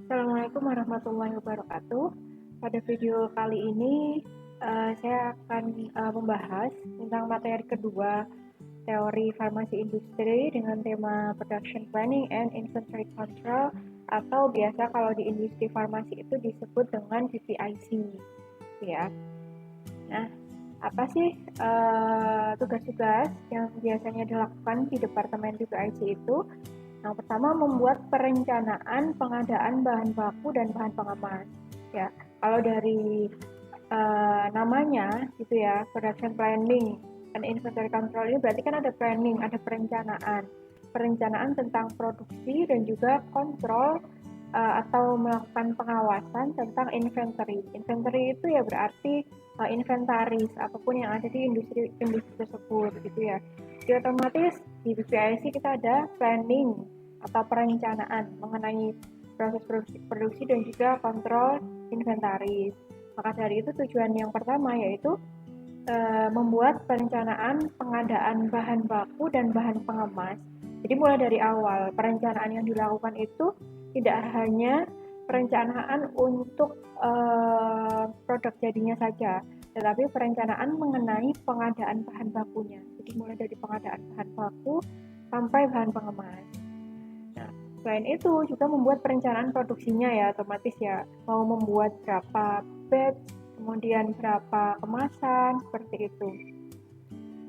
Assalamualaikum warahmatullahi wabarakatuh. Pada video kali ini saya akan membahas tentang materi kedua teori farmasi industri dengan tema Production Planning and Inventory Control, atau biasa kalau di industri farmasi itu disebut dengan PPIC, ya. Nah, apa sih tugas-tugas yang biasanya dilakukan di Departemen PPIC itu? Yang pertama, membuat perencanaan pengadaan bahan baku dan bahan pengemas. Ya, kalau dari namanya gitu ya, production planning and inventory control, ini berarti kan ada planning, ada perencanaan. Perencanaan tentang produksi dan juga kontrol atau melakukan pengawasan tentang inventory. Inventory itu ya berarti inventaris apapun yang ada di industri tersebut gitu ya. Jadi otomatis di BPIC kita ada planning atau perencanaan mengenai proses produksi dan juga kontrol inventaris. Maka dari itu tujuan yang pertama yaitu membuat perencanaan pengadaan bahan baku dan bahan pengemas. Jadi mulai dari awal perencanaan yang dilakukan itu tidak hanya perencanaan untuk produk jadinya saja, tetapi perencanaan mengenai pengadaan bahan bakunya. Jadi mulai dari pengadaan bahan baku sampai bahan pengemas. Nah, selain itu juga membuat perencanaan produksinya ya, otomatis ya mau membuat berapa batch, kemudian berapa kemasan, seperti itu.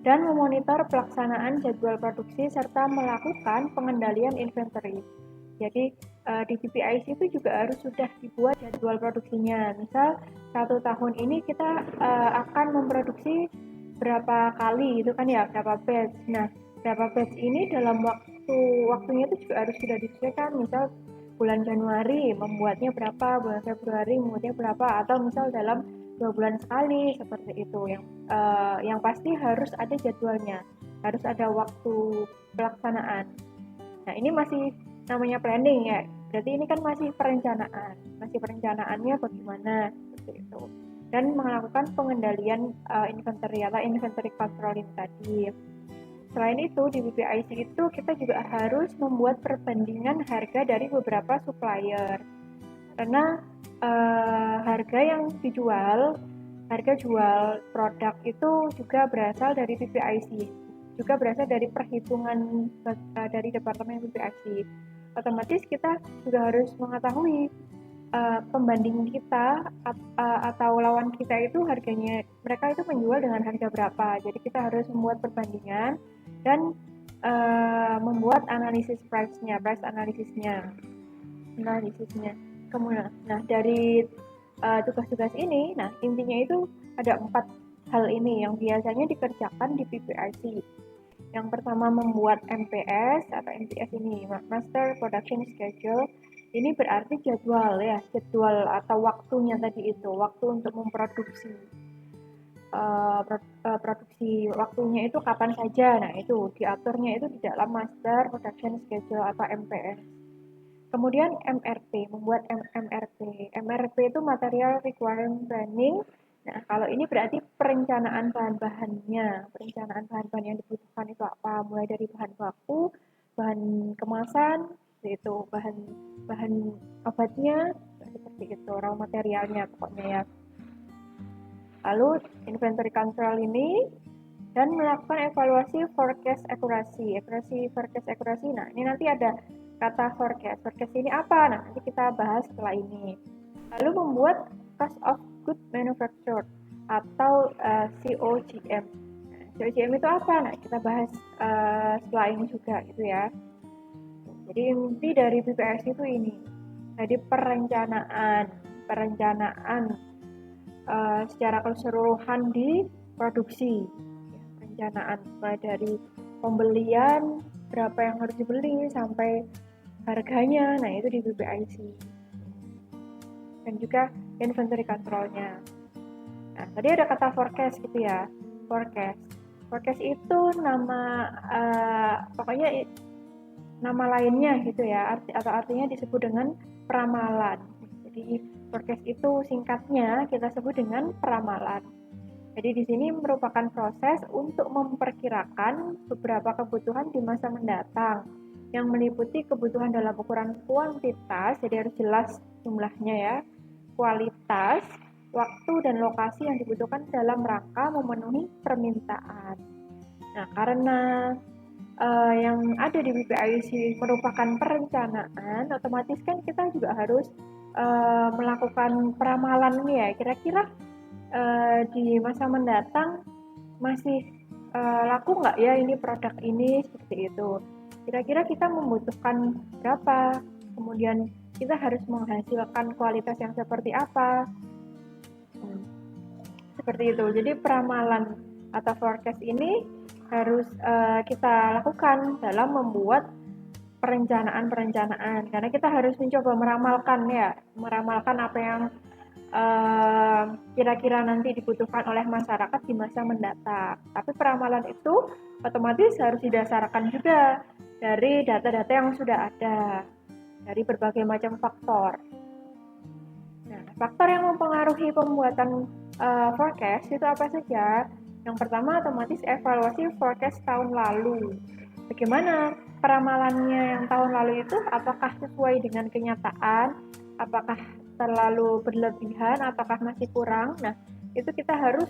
Dan memonitor pelaksanaan jadwal produksi serta melakukan pengendalian inventory. Jadi di PPIC itu juga harus sudah dibuat jadwal produksinya. Misal 1 tahun ini kita akan memproduksi berapa kali itu kan ya, berapa batch. Nah, berapa batch ini dalam waktunya itu juga harus sudah disesuaikan. Misal bulan Januari membuatnya berapa, bulan Februari membuatnya berapa, atau misal dalam 2 bulan sekali seperti itu. Yang pasti harus ada jadwalnya, harus ada waktu pelaksanaan. Nah, ini masih namanya planning ya. Berarti ini kan masih perencanaan. Masih perencanaannya bagaimana seperti itu. Dan melakukan pengendalian inventory atau inventory controlling tadi. Selain itu, di BPIC itu kita juga harus membuat perbandingan harga dari beberapa supplier. Karena harga yang dijual, harga jual produk itu juga berasal dari PPIC, juga berasal dari perhitungan dari Departemen PPIC. Otomatis kita juga harus mengetahui pembanding kita atau lawan kita itu harganya, mereka itu menjual dengan harga berapa. Jadi kita harus membuat perbandingan dan membuat analisis price analisisnya. Kemudian, nah dari tugas-tugas ini, nah intinya itu ada 4 hal ini yang biasanya dikerjakan di PPIC. Yang pertama membuat MPS atau MPS ini, Master Production Schedule. Ini berarti jadwal ya, jadwal atau waktunya tadi itu, waktu untuk memproduksi. Produksi waktunya itu kapan saja. Nah, itu diaturnya itu di dalam Master Production Schedule atau MPS. Kemudian MRP, membuat MRP. MRP itu Material Requirement Planning. Nah, kalau ini berarti perencanaan bahan-bahannya. Perencanaan bahan-bahan yang dibutuhkan itu apa? Mulai dari bahan baku, bahan kemasan, yaitu bahan obatnya, seperti itu, raw materialnya pokoknya ya. Lalu inventory control ini dan melakukan evaluasi forecast accuracy. Forecast accuracy. Nah, ini nanti ada kata forecast. Forecast ini apa? Nah, nanti kita bahas setelah ini. Lalu membuat cost of good manufactured atau COGM. Nah, COGM itu apa? Nah, kita bahas setelah ini juga gitu ya. Jadi inti dari BPS itu ini. Jadi perencanaan secara keseluruhan di produksi. Perencanaan mulai dari pembelian, berapa yang harus dibeli sampai harganya. Nah, itu di BPIC. Dan juga inventory controlnya. Nah, tadi ada kata forecast gitu ya. Forecast itu nama pokoknya nama lainnya gitu ya, atau artinya disebut dengan peramalan. Jadi forecast itu singkatnya kita sebut dengan peramalan. Jadi di sini merupakan proses untuk memperkirakan beberapa kebutuhan di masa mendatang yang meliputi kebutuhan dalam ukuran kuantitas, jadi harus jelas jumlahnya ya, kualitas, waktu dan lokasi yang dibutuhkan dalam rangka memenuhi permintaan. Nah, karena yang ada di BPIC merupakan perencanaan, otomatis kan kita juga harus melakukan peramalan ya, kira-kira di masa mendatang masih laku nggak ya ini produk ini, seperti itu. Kira-kira kita membutuhkan berapa, kemudian kita harus menghasilkan kualitas yang seperti apa. Seperti itu. Jadi peramalan atau forecast ini harus kita lakukan dalam membuat perencanaan karena kita harus mencoba meramalkan apa yang kira-kira nanti dibutuhkan oleh masyarakat di masa mendatang. Tapi peramalan itu otomatis harus didasarkan juga dari data-data yang sudah ada dari berbagai macam faktor. Nah, faktor yang mempengaruhi pembuatan forecast itu apa saja? Yang pertama otomatis evaluasi forecast tahun lalu. Bagaimana peramalannya yang tahun lalu itu? Apakah sesuai dengan kenyataan? Apakah terlalu berlebihan? Apakah masih kurang? Nah, itu kita harus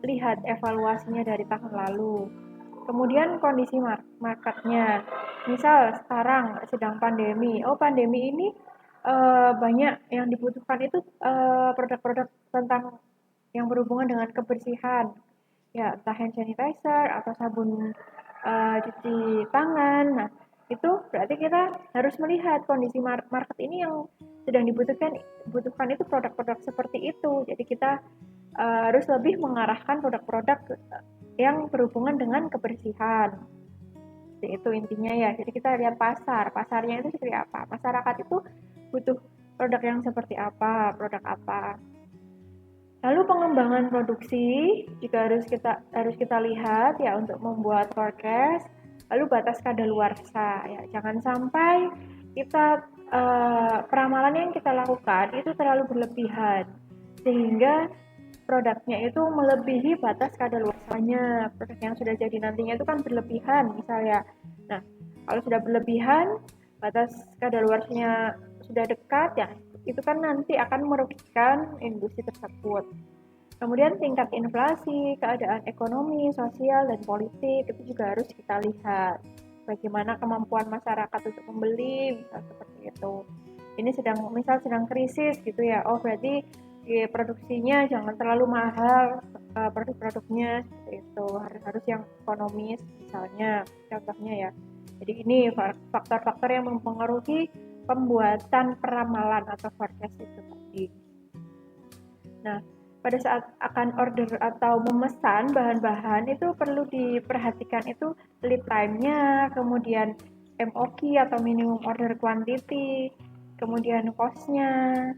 lihat evaluasinya dari tahun lalu. Kemudian kondisi marketnya. Misal sekarang sedang pandemi. Oh, pandemi ini banyak yang dibutuhkan itu produk-produk tentang yang berhubungan dengan kebersihan, ya entah hand sanitizer atau sabun cuci tangan. Nah, itu berarti kita harus melihat kondisi market ini yang sedang dibutuhkan itu produk-produk seperti itu. Jadi kita harus lebih mengarahkan produk-produk yang berhubungan dengan kebersihan. Jadi itu intinya ya. Jadi kita lihat pasarnya itu seperti apa. Masyarakat itu butuh produk yang seperti apa, produk apa. Lalu pengembangan produksi juga harus kita lihat ya untuk membuat forecast. Lalu batas kadaluarsa ya, jangan sampai kita peramalan yang kita lakukan itu terlalu berlebihan sehingga produknya itu melebihi batas kadaluarsanya. Produk yang sudah jadi nantinya itu kan berlebihan misalnya. Nah, kalau sudah berlebihan, batas kadaluarsanya sudah dekat ya, itu kan nanti akan merugikan industri tersebut. Kemudian tingkat inflasi, keadaan ekonomi, sosial, dan politik itu juga harus kita lihat. Bagaimana kemampuan masyarakat untuk membeli, misal seperti itu. Ini sedang krisis gitu ya. Oh, berarti produksinya jangan terlalu mahal, produk-produknya seperti itu. Harus yang ekonomis misalnya, contohnya ya. Jadi ini faktor-faktor yang mempengaruhi pembuatan peramalan atau forecast itu tadi. Nah, pada saat akan order atau memesan bahan-bahan itu perlu diperhatikan itu lead time-nya, kemudian MOQ atau minimum order quantity, kemudian cost-nya.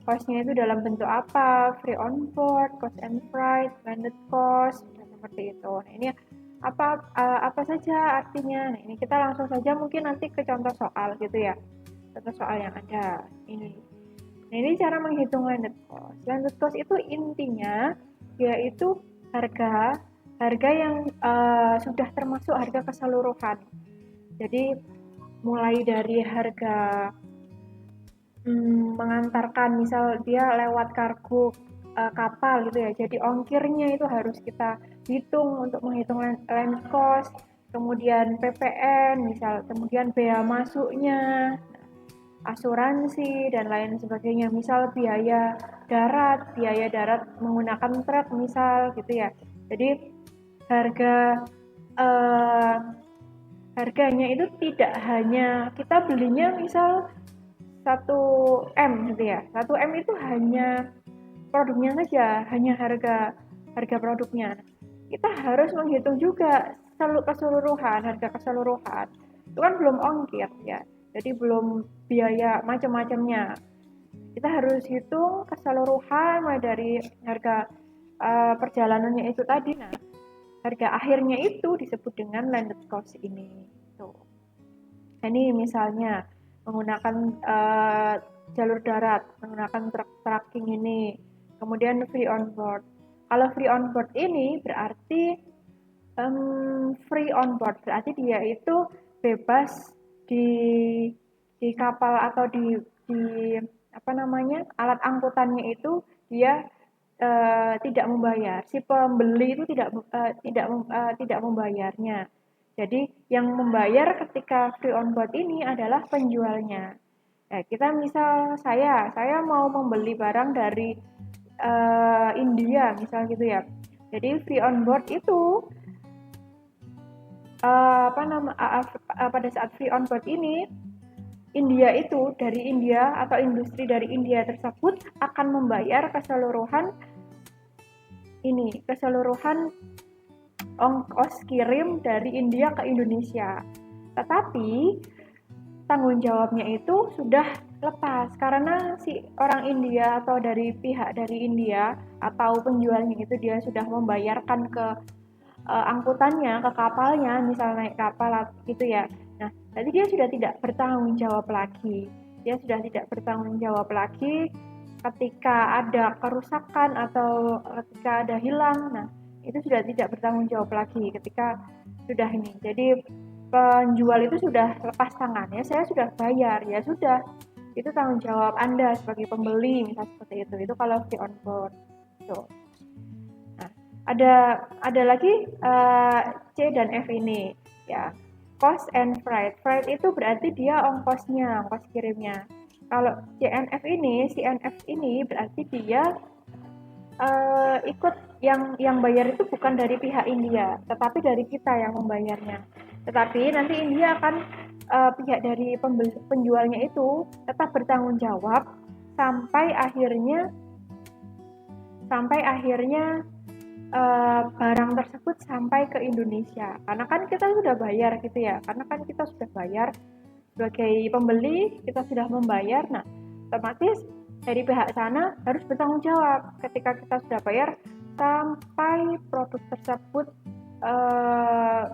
Cost-nya itu dalam bentuk apa? Free on board, cost and freight, landed cost, seperti itu. Nah, ini apa saja artinya? Nah, ini kita langsung saja mungkin nanti ke contoh soal gitu ya. Contoh soal yang ada ini. Nah, ini cara menghitung landed cost. Landed cost itu intinya yaitu harga yang sudah termasuk harga keseluruhan. Jadi mulai dari harga mengantarkan, misal dia lewat kargo kapal gitu ya. Jadi ongkirnya itu harus kita hitung untuk menghitung landed cost. Kemudian PPN, misal, kemudian bea masuknya, asuransi dan lain sebagainya. Misal biaya darat menggunakan truk misal gitu ya. Jadi harga harganya itu tidak hanya kita belinya misal 1 M gitu ya. 1 M itu hanya produknya saja, hanya harga produknya. Kita harus menghitung juga keseluruhan, harga keseluruhan. Itu kan belum ongkir ya. Jadi belum biaya macam-macamnya. Kita harus hitung keseluruhan mulai dari harga perjalanannya itu tadi. Nah, harga akhirnya itu disebut dengan landed cost ini. Tuh. Ini misalnya menggunakan jalur darat, menggunakan tracking ini, kemudian free on board. Kalau free on board ini berarti free on board berarti dia itu bebas di kapal atau di apa namanya alat angkutannya itu dia tidak membayar, si pembeli itu tidak membayarnya. Jadi yang membayar ketika free on board ini adalah penjualnya. Nah, kita misal saya mau membeli barang dari India misal gitu ya. Jadi free on board itu pada saat free on board ini India itu dari India atau industri dari India tersebut akan membayar keseluruhan ongkos kirim dari India ke Indonesia. Tetapi tanggung jawabnya itu sudah lepas karena si orang India atau dari pihak dari India atau penjualnya itu dia sudah membayarkan ke angkutannya, ke kapalnya, misal naik kapal gitu ya. Nah, jadi dia sudah tidak bertanggung jawab lagi. Dia sudah tidak bertanggung jawab lagi ketika ada kerusakan atau ketika ada hilang. Nah, itu sudah tidak bertanggung jawab lagi ketika sudah ini. Jadi penjual itu sudah lepas tangannya, saya sudah bayar, ya sudah. Itu tanggung jawab Anda sebagai pembeli, misal seperti itu. Itu kalau free on board. Tuh. Ada lagi C dan F ini ya, cost and freight. Freight itu berarti dia ongkos kirimnya. Kalau CNF ini berarti dia ikut yang bayar itu bukan dari pihak India, tetapi dari kita yang membayarnya. Tetapi nanti India akan pihak dari penjualnya itu tetap bertanggung jawab sampai akhirnya barang tersebut sampai ke Indonesia. Karena kan kita sudah bayar gitu ya. Karena kan kita sudah bayar sebagai pembeli, kita sudah membayar. Nah, otomatis dari pihak sana harus bertanggung jawab ketika kita sudah bayar sampai produk tersebut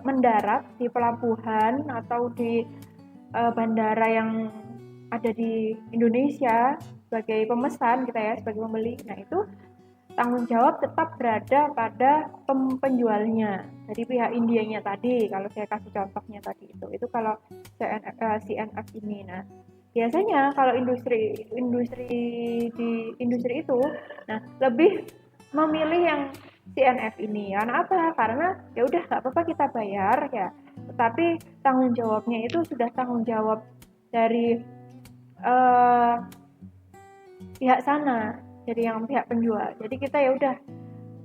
mendarat di pelabuhan atau di bandara yang ada di Indonesia sebagai pemesan kita ya, sebagai pembeli. Nah, itu tanggung jawab tetap berada pada penjualnya dari pihak Indianya tadi. Kalau saya kasih contohnya tadi itu kalau CNF ini. Nah, biasanya kalau industri di industri itu, nah lebih memilih yang CNF ini. Karena apa? Karena ya udah nggak apa-apa kita bayar ya. Tetapi tanggung jawabnya itu sudah tanggung jawab dari pihak sana, jadi yang pihak penjual. Jadi kita ya udah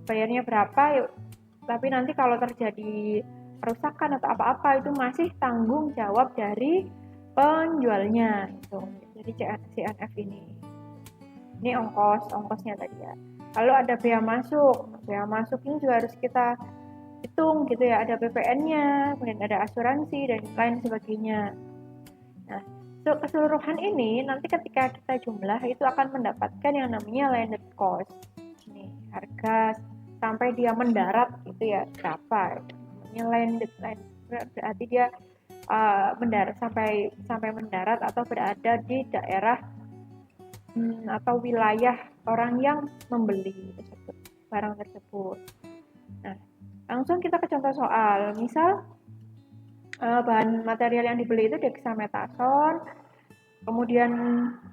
bayarnya berapa yuk, tapi nanti kalau terjadi kerusakan atau apa-apa itu masih tanggung jawab dari penjualnya gitu. Jadi CNF ini ongkosnya tadi ya. Lalu ada bea masuk ini juga harus kita hitung gitu ya, ada PPN-nya, kemudian ada asuransi dan lain sebagainya. Nah, keseluruhan ini nanti ketika kita jumlah itu akan mendapatkan yang namanya landed cost. Ini harga sampai dia mendarat gitu ya, berapa? Namanya landed berarti dia mendarat sampai mendarat atau berada di daerah atau wilayah orang yang membeli barang tersebut. Nah, langsung kita ke contoh soal. Misal bahan material yang dibeli itu dexamethasone, kemudian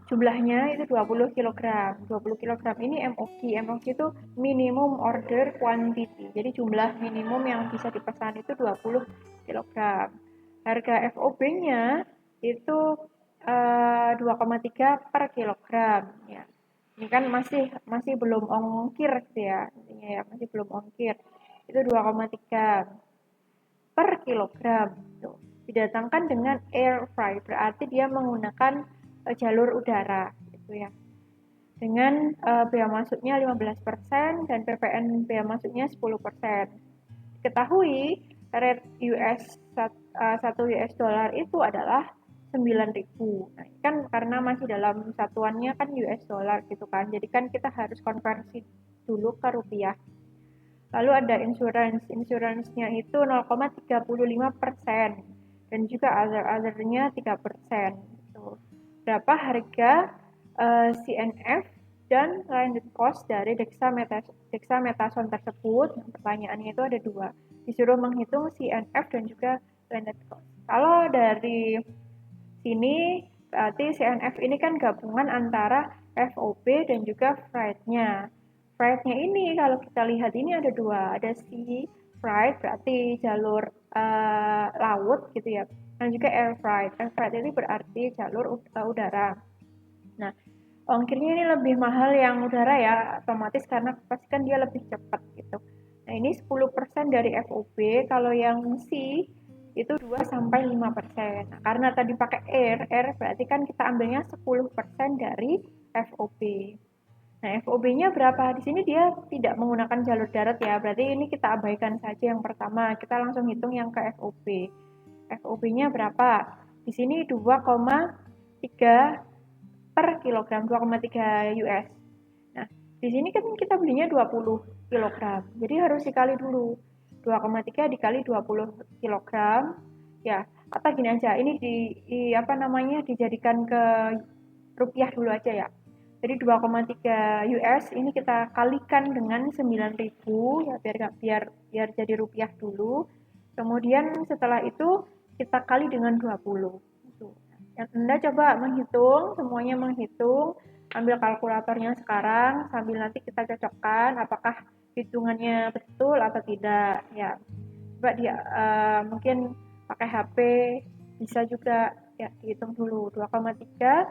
jumlahnya itu 20 kg. 20 kg ini MOQ. MOQ itu minimum order quantity. Jadi jumlah minimum yang bisa dipesan itu 20 kg. Harga FOB-nya itu 2,3 per kilogram ya. Ini kan masih belum ongkir ya, intinya ya, masih belum ongkir. Itu 2,3 per kilogram. Tuh. Didatangkan dengan air freight, berarti dia menggunakan jalur udara gitu ya. Dengan bea masuknya 15% dan PPN bea masuknya 10%. Diketahui rate US 1 US dollar itu adalah 9.000. Nah, ini kan karena masih dalam satuannya kan US dollar gitu kan. Jadi kan kita harus konversi dulu ke rupiah. Lalu ada insurance-nya itu 0,35% dan juga other-nya 3%. Gitu. Berapa harga CNF dan landed cost dari dexamethasone tersebut? Pertanyaannya itu ada dua. Disuruh menghitung CNF dan juga landed cost. Kalau dari sini berarti CNF ini kan gabungan antara FOB dan juga freight-nya. Freight-nya ini kalau kita lihat ini ada dua, ada sea freight berarti jalur laut gitu ya, dan juga air freight. Air freight ini berarti jalur udara. Nah, ongkirnya ini lebih mahal yang udara ya, otomatis karena pasti kan dia lebih cepat gitu. Nah, ini 10% dari FOB, kalau yang sea itu 2 sampai 5%. Nah, karena tadi pakai air berarti kan kita ambilnya 10% dari FOB. Nah, FOB-nya berapa? Di sini dia tidak menggunakan jalur darat ya, berarti ini kita abaikan saja yang pertama. Kita langsung hitung yang ke FOB. FOB-nya berapa? Di sini 2,3 per kilogram, 2,3 US. Nah, di sini kan kita belinya 20 kilogram, jadi harus dikali dulu. 2,3 dikali 20 kilogram, ya. Atau gini aja, ini dijadikan ke rupiah dulu aja ya. Jadi 2,3 US ini kita kalikan dengan 9.000 ya, biar jadi rupiah dulu. Kemudian setelah itu kita kali dengan 20. Anda coba menghitung, semuanya menghitung, ambil kalkulatornya sekarang sambil nanti kita cocokkan apakah hitungannya betul atau tidak ya. Coba dia mungkin pakai HP bisa juga ya, dihitung dulu 2,3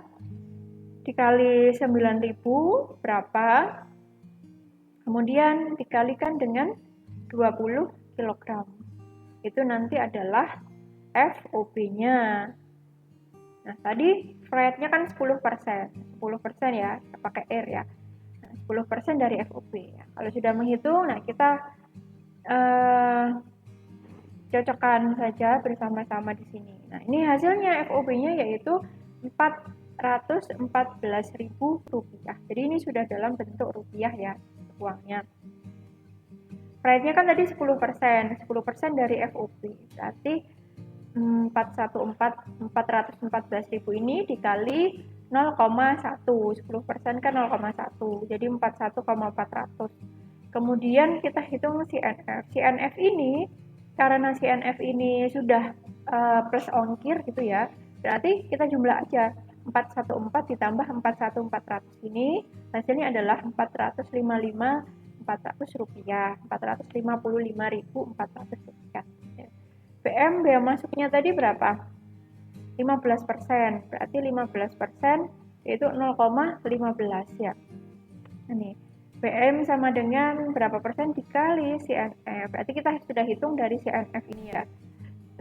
dikali 9.000 berapa, kemudian dikalikan dengan 20 kilogram, itu nanti adalah FOB-nya. Nah, tadi freight-nya kan 10%. 10% ya, kita pakai air ya. Nah, 10% dari FOB ya. Kalau sudah menghitung, nah kita cocokkan saja bersama-sama di sini. Nah, ini hasilnya FOB-nya yaitu 414.000 rupiah. Jadi ini sudah dalam bentuk rupiah ya, uangnya. Freight-nya kan tadi 10%. 10% dari FOB. Berarti 414.000 ini dikali 0,1, 10% kan 0,1, jadi 41,400. Kemudian kita hitung CNF. CNF ini karena CNF ini sudah plus ongkir gitu ya, berarti kita jumlah aja 414 ditambah 41400 ini hasilnya adalah 455.400 rupiah, 455.400 rupiah. BM bea masuknya tadi berapa? 15%. Berarti 15% yaitu 0,15 ya. Ini BM sama dengan berapa persen dikali CNF. Berarti kita sudah hitung dari CNF ini ya.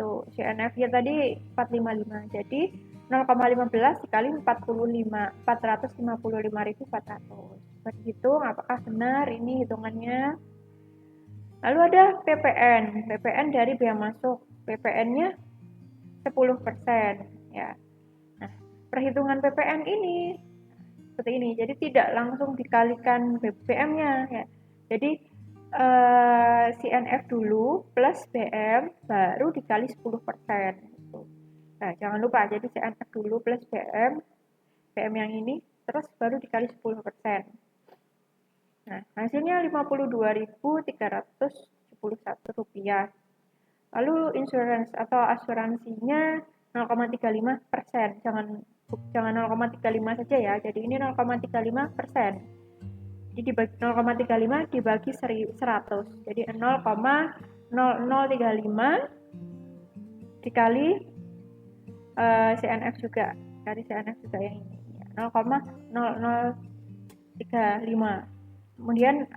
Tuh, CNF-nya tadi 455. Jadi 0,15 dikali 455.400. Berhitung apakah benar ini hitungannya? Lalu ada PPN. PPN dari bea masuk. PPN-nya 10% ya. Nah, perhitungan PPN ini seperti ini. Jadi tidak langsung dikalikan BBM-nya ya. Jadi CNF dulu plus BM baru dikali 10%. Nah, jangan lupa jadi CNF dulu plus BM yang ini terus baru dikali 10%. Nah, hasilnya 52.371 rupiah. Lalu insurance atau asuransinya 0,35%. Jangan 0,35 saja ya. Jadi ini 0,35%. Jadi dibagi 0,35 dibagi 100. Jadi 0,0035 dikali CNF juga. Dikali CNF juga yang ini. 0,0035. Kemudian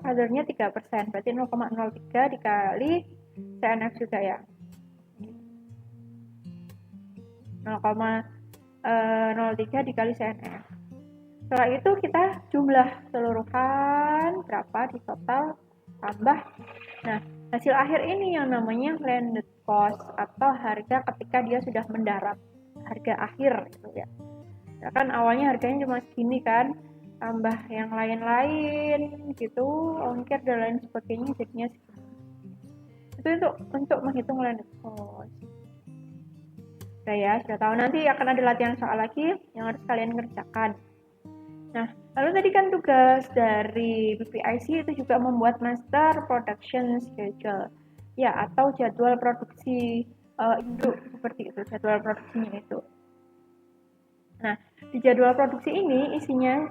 othernya 3%. Berarti 0,03 dikali CNF juga ya, 0,03 dikali CNF. Setelah itu kita jumlah keseluruhan berapa di total tambah. Nah, hasil akhir ini yang namanya landed cost atau harga ketika dia sudah mendarat, harga akhir gitu ya. Ya kan awalnya harganya cuma segini kan, tambah yang lain-lain gitu, ongkir dan lain sebagainya jadinya segini. Itu untuk menghitung landed cost. Udah ya, sudah tahu. Nanti akan ada latihan soal lagi yang harus kalian kerjakan. Nah, lalu tadi kan tugas dari BPIC itu juga membuat master production schedule ya, atau jadwal produksi induk seperti itu, jadwal produksinya itu. Nah, di jadwal produksi ini isinya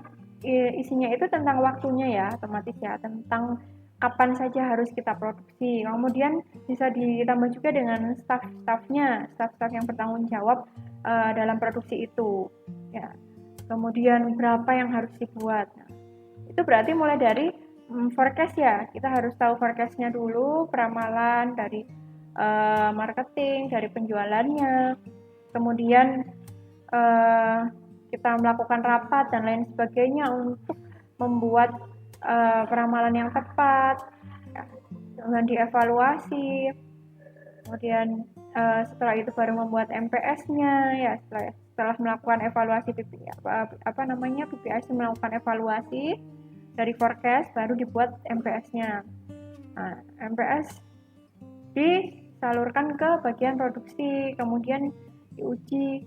itu tentang waktunya ya, otomatis ya, tentang kapan saja harus kita produksi. Kemudian bisa ditambah juga dengan staff-staff yang bertanggung jawab dalam produksi itu. Ya. Kemudian berapa yang harus dibuat. Nah, itu berarti mulai dari forecast ya. Kita harus tahu forecastnya dulu, peramalan dari marketing, dari penjualannya. Kemudian uh, kita melakukan rapat dan lain sebagainya untuk membuat peramalan yang tepat, ya, dengan dievaluasi, kemudian setelah itu baru membuat MPS-nya, ya setelah melakukan evaluasi PPIC melakukan evaluasi dari forecast baru dibuat MPS-nya. Nah, MPS disalurkan ke bagian produksi, kemudian diuji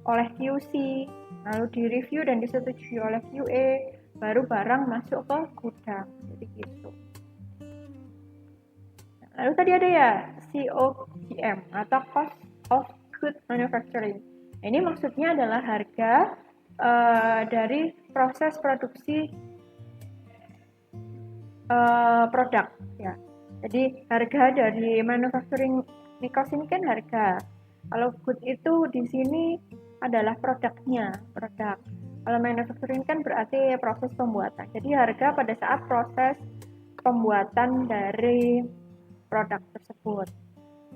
oleh QC, lalu direview dan disetujui oleh QA, baru barang masuk ke gudang. Jadi gitu. Lalu tadi ada ya COGM atau Cost of Good Manufacturing. Ini maksudnya adalah harga dari proses produksi produk ya. Jadi harga dari manufacturing Nikos ini kan harga. Kalau good itu di sini adalah produknya, produk. Kalau manufacturing kan berarti proses pembuatan. Jadi harga pada saat proses pembuatan dari produk tersebut.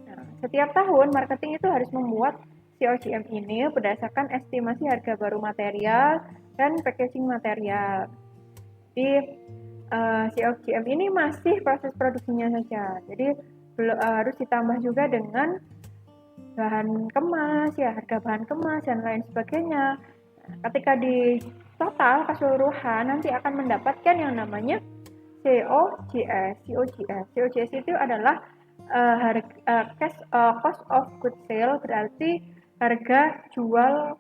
Nah, setiap tahun marketing itu harus membuat COGM ini berdasarkan estimasi harga baru material dan packaging material. Jadi COGM ini masih proses produksinya saja. Jadi harus ditambah juga dengan bahan kemas, ya harga bahan kemas dan lain sebagainya. Nah, ketika di total keseluruhan nanti akan mendapatkan yang namanya COGS. COGS itu adalah cost of goods sale, berarti harga jual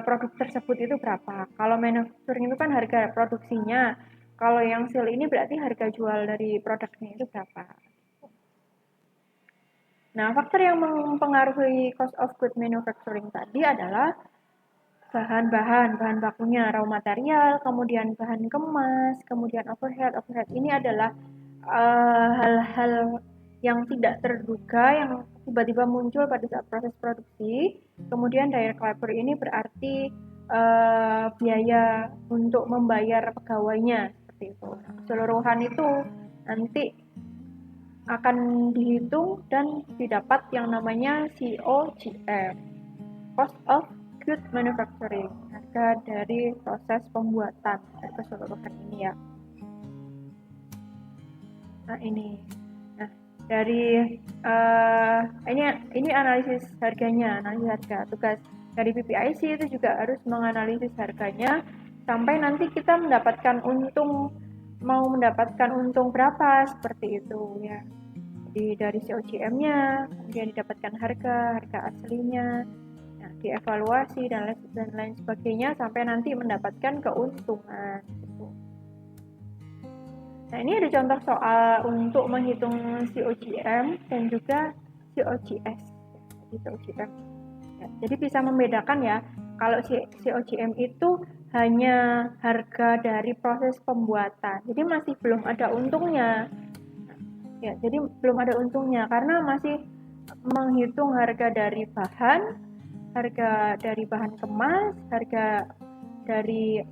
produk tersebut itu berapa. Kalau manufacturing itu kan harga produksinya. Kalau yang sale ini berarti harga jual dari produknya itu berapa. Nah, faktor yang mempengaruhi cost of good manufacturing tadi adalah bahan bakunya, raw material, kemudian bahan kemas, kemudian overhead. Overhead ini adalah hal-hal yang tidak terduga yang tiba-tiba muncul pada saat proses produksi. Kemudian direct labor ini berarti biaya untuk membayar pegawainya seperti itu. Keseluruhan itu nanti akan dihitung dan didapat yang namanya COGM, cost of good manufacturing, harga dari proses pembuatan dari keseluruhan ini ya. Nah ini, nah dari ini analisis harganya, analisis harga. Tugas dari PPIC itu juga harus menganalisis harganya sampai nanti kita mau mendapatkan untung berapa seperti itu ya. Jadi dari COGM-nya, kemudian didapatkan harga aslinya, nah, dievaluasi dan lain sebagainya sampai nanti mendapatkan keuntungan. Gitu. Nah, ini ada contoh soal untuk menghitung COGM dan juga COGS. Jadi COGM. Ya, jadi bisa membedakan ya, kalau COGM itu hanya harga dari proses pembuatan. Jadi masih belum ada untungnya. Ya, jadi belum ada untungnya karena masih menghitung harga dari bahan kemas, harga dari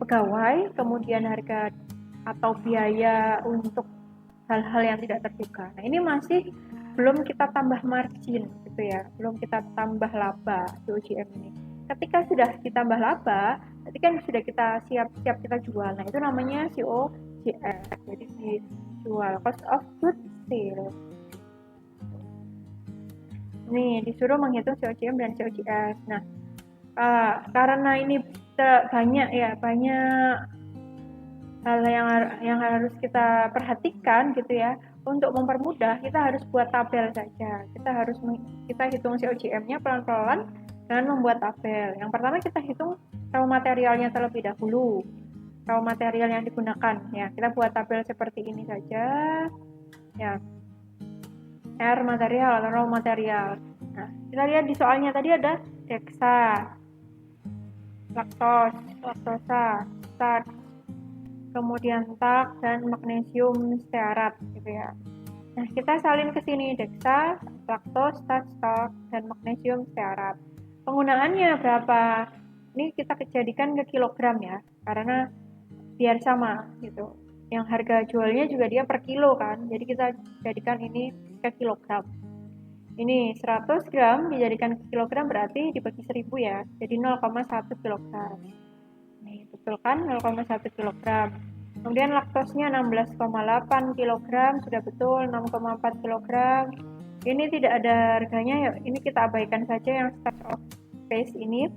pegawai, kemudian harga atau biaya untuk hal-hal yang tidak terduga. Nah, ini masih belum kita tambah margin gitu ya, belum kita tambah laba COGM ini. Ketika sudah ditambah laba, berarti kan sudah kita siap kita jual. Nah, itu namanya COGS. Jadi dijual, cost of goods sale. Nih, disuruh menghitung COGM dan COGS. Nah, karena ini banyak hal yang harus kita perhatikan gitu ya. Untuk mempermudah, kita harus buat tabel saja. Kita hitung COGM-nya pelan-pelan dengan membuat tabel. Yang pertama kita hitung raw materialnya terlebih dahulu. Raw material yang digunakan ya. Kita buat tabel seperti ini saja. Ya. R material atau raw material. Nah, kita lihat di soalnya tadi ada deksa, laktos, laktosa, starch, kemudian tak dan magnesium stearat gitu ya. Nah, kita salin ke sini deksa, laktos, starch, dan magnesium stearat. Penggunaannya berapa? Ini kita jadikan ke kilogram ya, karena biar sama gitu. Yang harga jualnya juga dia per kilo kan, jadi kita jadikan ini ke kilogram. Ini 100 gram dijadikan ke kilogram berarti dibagi 1000 ya, jadi 0,1 kilogram. Nih, betul kan 0,1 kilogram. Kemudian laktosnya 16,8 kilogram, sudah betul 6,4 kilogram. Ini tidak ada harganya ya, ini kita abaikan saja yang starch of base ini.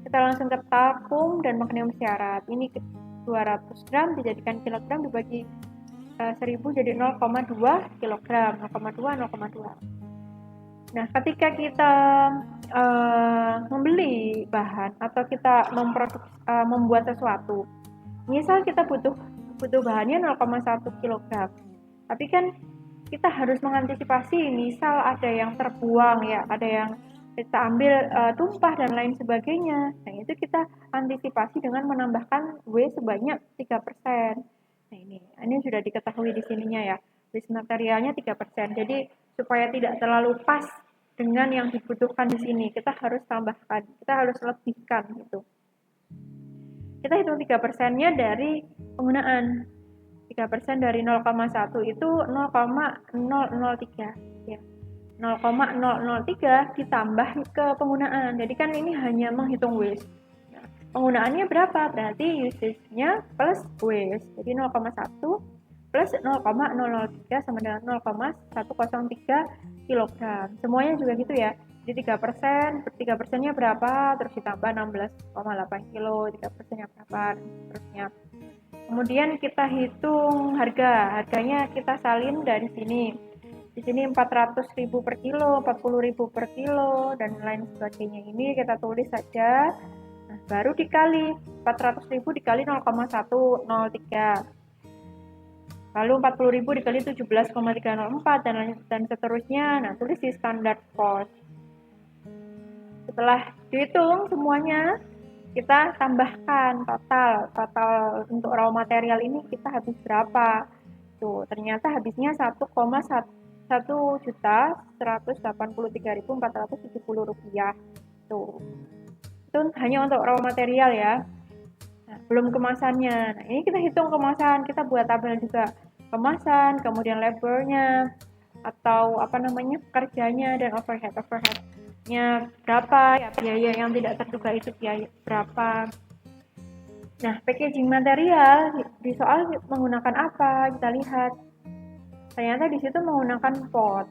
Kita langsung ke talkum dan magnesium stearat. Ini 200 gram dijadikan kilogram dibagi 1000 jadi 0,2 kilogram, 0,2. Nah, ketika kita membeli bahan atau kita membuat sesuatu, misal kita butuh bahannya 0,1 kilogram, tapi kan kita harus mengantisipasi misal ada yang terbuang ya, ada yang kita ambil tumpah dan lain sebagainya. Nah, itu kita antisipasi dengan menambahkan W sebanyak 3%. Nah, ini sudah diketahui di sininya ya. Waste materialnya 3%. Jadi supaya tidak terlalu pas dengan yang dibutuhkan di sini, kita harus tambahkan, kita harus lebihkan gitu. Kita hitung 3%-nya dari penggunaan. 3% dari 0,1 itu 0,003 ya. 0,003 ditambah ke penggunaan. Jadi kan ini hanya menghitung waste. Nah, penggunaannya berapa? Berarti usage-nya plus waste. Jadi 0,1 plus 0,003 sama dengan 0,103 kilogram. Semuanya juga gitu ya. Jadi 3%nya berapa? Terus ditambah 16,8 kilo, 3%-nya berapa? Terusnya. Kemudian kita hitung harganya kita salin dari sini. Di sini 400.000 per kilo, 40.000 per kilo, dan lain sebagainya. Ini kita tulis saja. Nah, baru dikali 400.000 dikali 0,103. Lalu 40.000 dikali 17,304 dan seterusnya. Nah, tulis di standard cost. Setelah dihitung semuanya, kita tambahkan total untuk raw material ini kita habis berapa. Tuh, ternyata habisnya 1,1.183.470 rupiah. Tuh, itu hanya untuk raw material ya. Nah, belum kemasannya. Nah, ini kita hitung kemasan, kita buat tabel juga kemasan, kemudian labornya atau apa namanya kerjanya dan overheadnya berapa ya, biaya yang tidak terduga itu biaya berapa. Nah, packaging material di soal menggunakan apa? Kita lihat. Ternyata di situ menggunakan pot.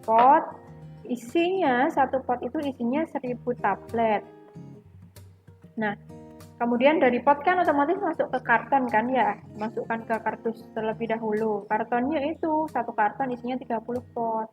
Pot isinya, satu pot itu isinya 1000 tablet. Nah, kemudian dari pot kan otomatis masuk ke karton kan ya, masukkan ke kardus terlebih dahulu. Kartonnya itu satu karton isinya 30 pot.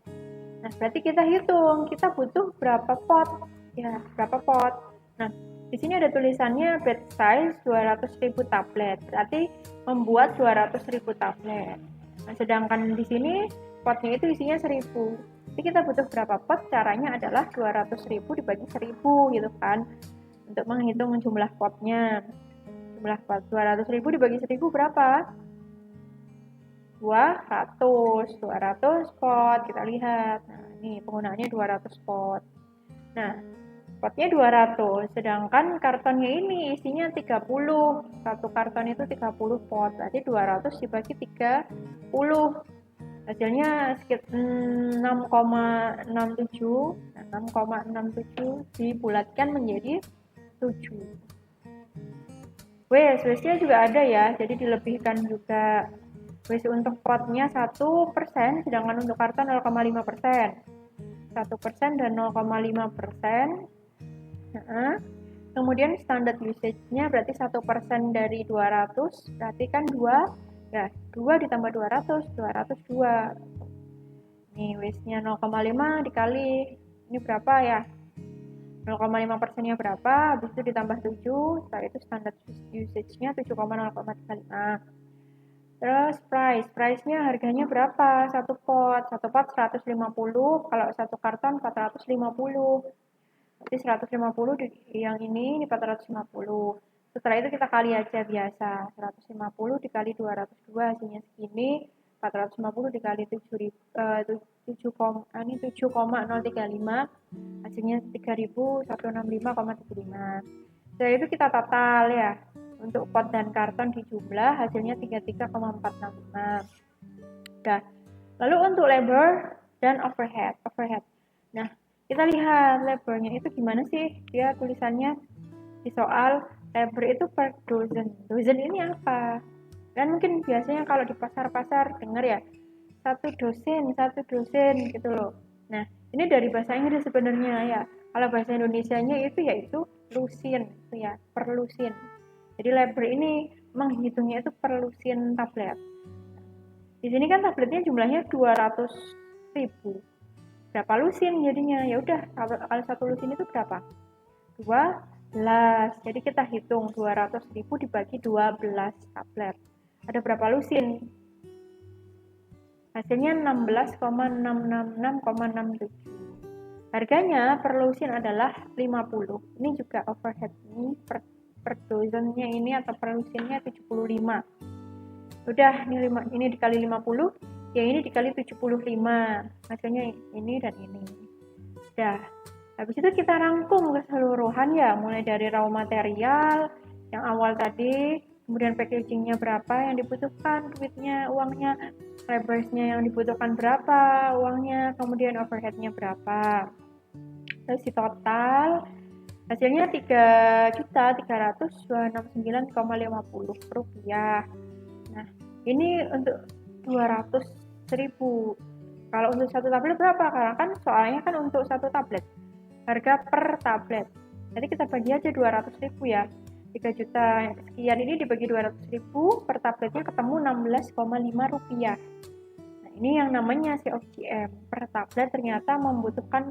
Nah, berarti kita hitung, kita butuh berapa pot? Ya, berapa pot? Nah, di sini ada tulisannya batch size 200.000 tablet. Berarti membuat 200.000 tablet. Nah, sedangkan di sini potnya itu isinya 1000. Jadi kita butuh berapa pot? Caranya adalah 200.000 dibagi 1000 gitu kan. Untuk menghitung jumlah potnya. Jumlah pot 200.000 dibagi 1000 berapa? 200 pot. Kita lihat. Nah, ini penggunaannya 200 pot. Nah, potnya 200, sedangkan kartonnya ini isinya 30. Satu karton itu 30 pot. Berarti 200 dibagi 30. Hasilnya sekitar 6,67. Nah, 6,67 dibulatkan menjadi 7. Waste-nya juga ada ya, jadi dilebihkan juga. Waste untuk potnya 1%, sedangkan untuk karton 0,5%. 1% dan 0,5%. Kemudian standard usage-nya berarti 1% dari 200, berarti kan 2, ya 2 ditambah 200, 202. Nih waste-nya 0,5 dikali, ini berapa ya? 0,5%-nya berapa, habis itu ditambah 7, setelah itu standard usage-nya 7,035. Terus price-nya harganya berapa? Satu pot 150, kalau satu karton 450. Berarti 150 yang ini 450. Setelah itu kita kali aja biasa. 150 dikali 202 hasilnya segini. 450 dikali 7,035 hasilnya 3165,75. Setelah itu kita total ya. Untuk pot dan karton di jumlah hasilnya 33,465. Udah. Lalu untuk labor dan overhead. Nah, kita lihat labornya itu gimana sih? Dia tulisannya di soal labor itu per dozen. Dozen ini apa? Dan mungkin biasanya kalau di pasar-pasar dengar ya, satu dosen gitu loh. Nah, ini dari bahasa Inggris sebenarnya ya. Kalau bahasa Indonesianya itu yaitu lusin, itu ya, per lusin. Jadi labor ini menghitungnya itu per lusin tablet. Di sini kan tabletnya jumlahnya 200.000. Berapa lusin jadinya? Ya udah, kalau satu lusin itu berapa? 12. Jadi kita hitung 200.000 dibagi 12 tablet. Ada berapa lusin? Hasilnya 16,666,67. Harganya per lusin adalah 50. Ini juga overhead ini per dozennya ini atau per lusinnya 75. Udah, ini dikali 50, yang ini dikali 75. Hasilnya ini dan ini. Udah. Habis itu kita rangkum keseluruhan ya, mulai dari raw material yang awal tadi, kemudian packagingnya berapa yang dibutuhkan, duitnya, uangnya, laborsnya yang dibutuhkan berapa, uangnya, kemudian overheadnya berapa. Terus di total hasilnya 3.369,50 rupiah. Nah, ini untuk 200.000. Kalau untuk satu tablet berapa? Karena kan soalnya kan untuk satu tablet harga per tablet. Jadi kita bagi aja 200.000 ya. 3 juta sekian ini dibagi 200.000 per tabletnya ketemu 16,5 rupiah. Nah, ini yang namanya COGM. Per tablet ternyata membutuhkan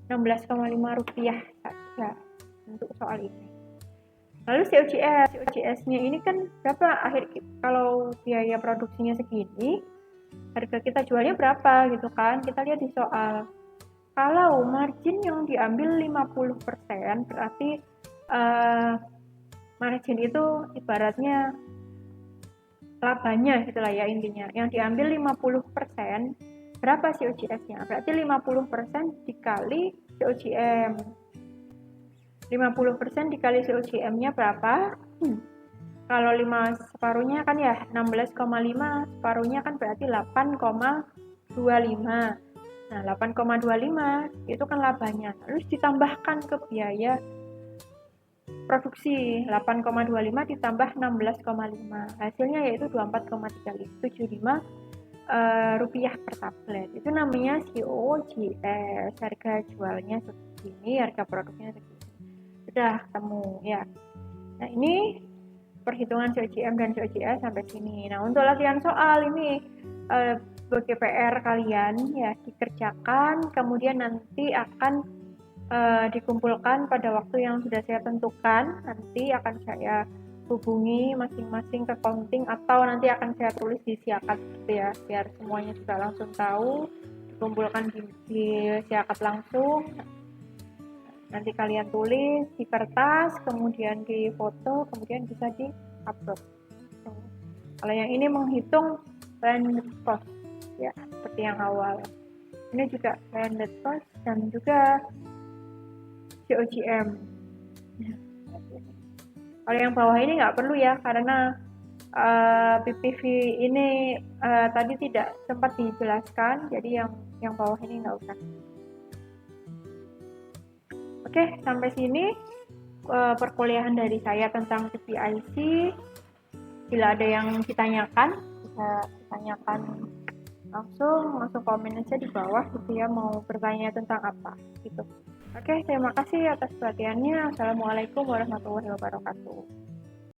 16,5 rupiah saja untuk soal ini. Lalu COGS-nya ini kan berapa kalau biaya produksinya segini, harga kita jualnya berapa gitu kan? Kita lihat di soal. Kalau margin yang diambil 50%, berarti margin itu ibaratnya labanya gitulah ya intinya. Yang diambil 50%, berapa COGS-nya? Berarti 50% dikali COGM. 50% dikali COGM-nya berapa? Kalau 5 separuhnya kan ya 16,5, separuhnya kan berarti 8,25. Nah, 8,25 itu kan labanya. Terus ditambahkan ke biaya produksi 8,25 ditambah 16,5. Hasilnya yaitu 24,375 rupiah per tablet. Itu namanya COGS. Harga jualnya segini, harga produknya segini. Sudah ketemu ya. Nah, ini perhitungan COGM dan COGS sampai sini. Nah, untuk latihan soal ini sebagai PR kalian ya dikerjakan, kemudian nanti akan dikumpulkan pada waktu yang sudah saya tentukan. Nanti akan saya hubungi masing-masing ke accounting atau nanti akan saya tulis di siakat gitu ya, biar semuanya juga langsung tahu, dikumpulkan di siakat langsung. Nanti kalian tulis di kertas, kemudian di foto, kemudian bisa di-upload. Kalau yang ini menghitung landed cost ya, seperti yang awal. Ini juga landed cost dan juga COGM. Kalau yang bawah ini nggak perlu ya, karena PPV ini tadi tidak sempat dijelaskan, jadi yang bawah ini nggak usah. Oke, sampai sini perkuliahan dari saya tentang PPIC. Bila ada yang ditanyakan, bisa ditanyakan langsung komen aja di bawah gitu ya, mau bertanya tentang apa gitu. Oke, terima kasih atas perhatiannya. Assalamualaikum warahmatullahi wabarakatuh.